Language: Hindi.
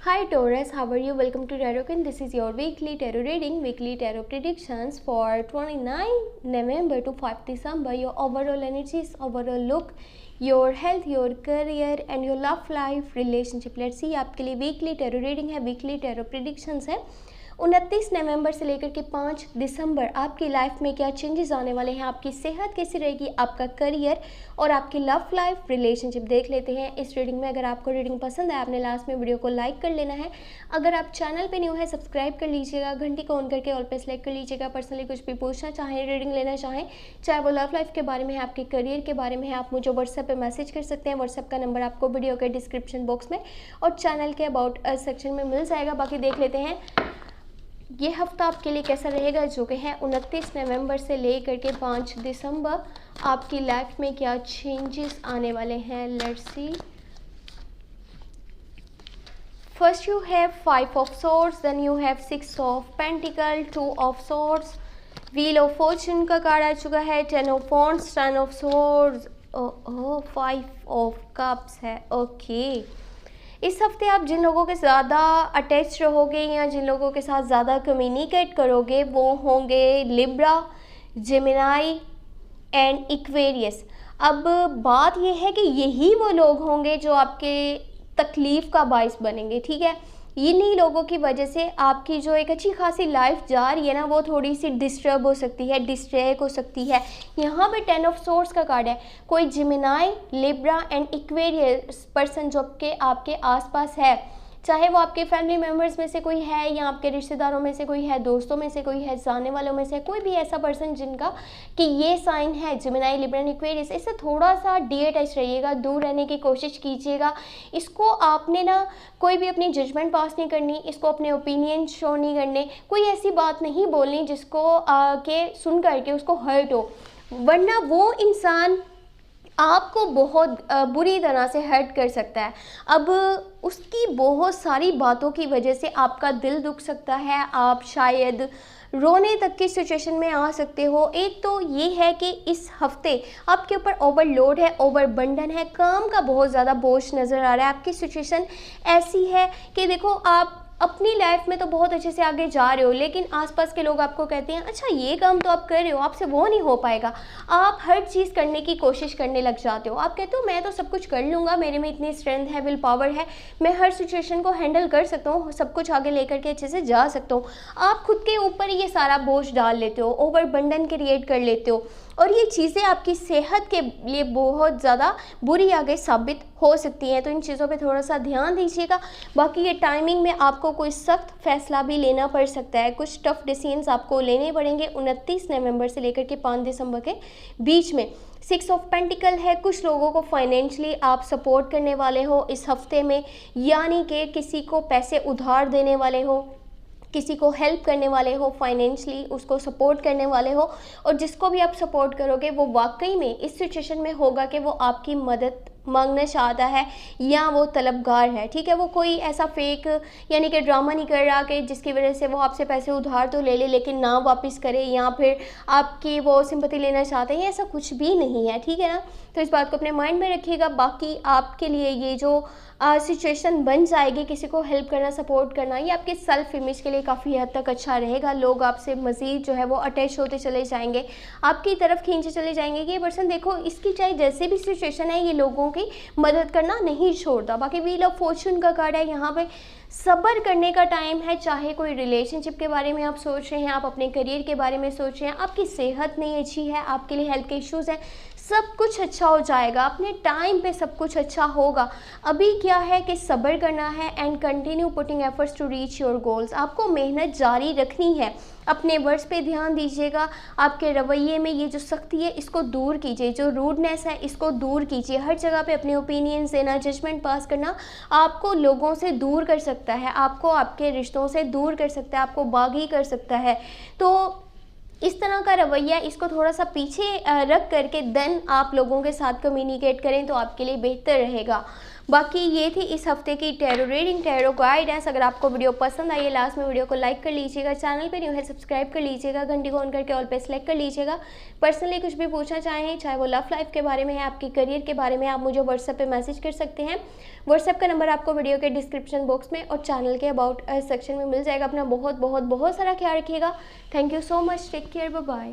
Hi Taurus, how are you? Welcome to Tarot. This is your weekly tarot reading, weekly tarot predictions for 29 November to 5 December. Your overall energies, overall look, your health, your career and your love life, relationship. Let's see आपके लिए weekly tarot reading है, weekly tarot predictions है। 29 नवंबर से लेकर के 5 दिसंबर आपकी लाइफ में क्या चेंजेस आने वाले हैं, आपकी सेहत कैसी रहेगी, आपका करियर और आपकी लव लाइफ रिलेशनशिप देख लेते हैं इस रीडिंग में। अगर आपको रीडिंग पसंद है आपने लास्ट में वीडियो को लाइक कर लेना है। अगर आप चैनल पे न्यू है सब्सक्राइब कर लीजिएगा, घंटी को ऑन करके ऑल पे सेलेक्ट कर लीजिएगा। पर्सनली कुछ भी पूछना चाहें, रीडिंग लेना चाहें, चाहे वो लव लाइफ के बारे में है, आपके करियर के बारे में है, आप मुझे व्हाट्सएप पे मैसेज कर सकते हैं। व्हाट्सएप का नंबर आपको वीडियो के डिस्क्रिप्शन बॉक्स में और चैनल के अबाउट अस सेक्शन में मिल जाएगा। बाकी देख लेते हैं ये हफ्ता आपके लिए कैसा रहेगा, जो कि है 29 नवंबर से लेकर के 5 दिसंबर आपकी लाइफ में क्या चेंजेस आने वाले हैं। Let's see. First you have 5 of swords, then you have 6 of pentacles, 2 of swords, wheel of fortune का कार्ड आ चुका है, 10 of wands, 10 of swords, 5 of cups है। ओके इस हफ्ते आप जिन लोगों के ज़्यादा अटैच रहोगे या जिन लोगों के साथ ज़्यादा कम्युनिकेट करोगे वो होंगे लिब्रा, जेमिनाई एंड इक्वेरियस। अब बात यह है कि यही वो लोग होंगे जो आपके तकलीफ़ का बाइस बनेंगे, ठीक है। इन्हीं लोगों की वजह से आपकी जो एक अच्छी खासी लाइफ जा रही है ना वो थोड़ी सी डिस्टर्ब हो सकती है, डिस्ट्रैक्ट हो सकती है। यहाँ पे 10 ऑफ सोर्स का कार्ड है। कोई जिमिनाई, लिब्रा एंड इक्वेरियस पर्सन जो आपके आसपास है, चाहे वो आपके फैमिली मेम्बर्स में से कोई है या आपके रिश्तेदारों में से कोई है, दोस्तों में से कोई है, जानने वालों में से कोई भी ऐसा पर्सन जिनका कि ये साइन है जिमिनाई, लिब्रा एंड एक्वेरियस, इससे थोड़ा सा डिटैच रहिएगा, दूर रहने की कोशिश कीजिएगा। इसको आपने ना कोई भी अपनी जजमेंट पास नहीं करनी, इसको अपने ओपिनियन शो नहीं करने, कोई ऐसी बात नहीं बोलनी जिसको के सुन करके उसको हर्ट हो, वरना वो इंसान आपको बहुत बुरी तरह से हर्ट कर सकता है। अब उसकी बहुत सारी बातों की वजह से आपका दिल दुख सकता है, आप शायद रोने तक की सिचुएशन में आ सकते हो। एक तो ये है कि इस हफ्ते आपके ऊपर ओवरलोड है, ओवरबर्डन है, काम का बहुत ज़्यादा बोझ नज़र आ रहा है। आपकी सिचुएशन ऐसी है कि देखो आप अपनी लाइफ में तो बहुत अच्छे से आगे जा रहे हो, लेकिन आसपास के लोग आपको कहते हैं अच्छा ये काम तो आप कर रहे हो, आपसे वो नहीं हो पाएगा। आप हर चीज़ करने की कोशिश करने लग जाते हो। आप कहते हो मैं तो सब कुछ कर लूँगा, मेरे में इतनी स्ट्रेंथ है, विल पावर है, मैं हर सिचुएशन को हैंडल कर सकता हूँ, सब कुछ आगे लेकर के अच्छे से जा सकता हूँ। आप खुद के ऊपर ये सारा बोझ डाल लेते हो, ओवरबर्डन क्रिएट कर लेते हो और ये चीज़ें आपकी सेहत के लिए बहुत ज़्यादा बुरी आगे साबित हो सकती हैं। तो इन चीज़ों पे थोड़ा सा ध्यान दीजिएगा। बाकी ये टाइमिंग में आपको कोई सख्त फैसला भी लेना पड़ सकता है, कुछ टफ डिसीजंस आपको लेने पड़ेंगे 29 नवंबर से लेकर के 5 दिसंबर के बीच में। 6 ऑफ पेंटिकल है, कुछ लोगों को फाइनेंशियली आप सपोर्ट करने वाले हो इस हफ्ते में, यानी कि किसी को पैसे उधार देने वाले हो, किसी को हेल्प करने वाले हो, फाइनेंशियली उसको सपोर्ट करने वाले हो, और जिसको भी आप सपोर्ट करोगे वो वाकई में इस सिचुएशन में होगा कि वो आपकी मदद मांगना चाहता है या वो तलबगार है, ठीक है। वो कोई ऐसा फेक यानी कि ड्रामा नहीं कर रहा कि जिसकी वजह से वो आपसे पैसे उधार तो ले ले लेकिन ना वापस करे या फिर आपकी वो सिंपैथी लेना चाहते हैं, ऐसा कुछ भी नहीं है, ठीक है ना। तो इस बात को अपने माइंड में रखिएगा। बाकी आपके लिए ये जो सिचुएशन बन जाएगी, किसी को हेल्प करना, सपोर्ट करना, ये आपके सेल्फ इमेज के लिए काफ़ी हद तक अच्छा रहेगा। लोग आपसे मज़ीद जो है वो अटैच होते चले जाएंगे, आपकी तरफ खींचे चले जाएंगे कि ये पर्सन देखो इसकी चाहे जैसे भी सिचुएशन है ये लोगों की मदद करना नहीं छोड़ता। बाकी व्हील ऑफ फॉर्चून का कार्ड है, यहाँ पे सब्र करने का टाइम है। चाहे कोई रिलेशनशिप के बारे में आप सोच रहे हैं, आप अपने करियर के बारे में सोच रहे हैं, आपकी सेहत नहीं अच्छी है, आपके लिए हेल्थ के इश्यूज़ हैं, सब कुछ अच्छा हो जाएगा, अपने टाइम पे सब कुछ अच्छा होगा। अभी क्या है कि सब्र करना है and continue putting efforts to reach your goals. आपको मेहनत जारी रखनी है, अपने वर्ड्स पे ध्यान दीजिएगा, आपके रवैये में ये जो सख्ती है इसको दूर कीजिए, जो रूडनेस है इसको दूर कीजिए। हर जगह पे अपने ओपिनियन देना, जजमेंट पास करना आपको लोगों से दूर कर सकता है, आपको आपके रिश्तों से दूर कर सकता है, आपको बागी कर सकता है। तो इस तरह का रवैया इसको थोड़ा सा पीछे रख करके देन आप लोगों के साथ कम्युनिकेट करें तो आपके लिए बेहतर रहेगा। बाकी ये थी इस हफ्ते की टैरो रीडिंग, टैरो गाइडेंस। अगर आपको वीडियो पसंद आई है, लास्ट में वीडियो को लाइक कर लीजिएगा, चैनल पे न्यू है सब्सक्राइब कर लीजिएगा, घंटी को ऑन करके ऑल पे सेलेक्ट कर लीजिएगा। पर्सनली कुछ भी पूछना चाहें, चाहे वो लव लाइफ के बारे में है, आपकी करियर के बारे में, आप मुझे व्हाट्सएप पे मैसेज कर सकते हैं। व्हाट्सएप का नंबर आपको वीडियो के डिस्क्रिप्शन बॉक्स में और चैनल के अबाउट सेक्शन में मिल जाएगा। अपना बहुत बहुत बहुत सारा ख्याल रखिएगा। Thank you so much, take care, bye bye.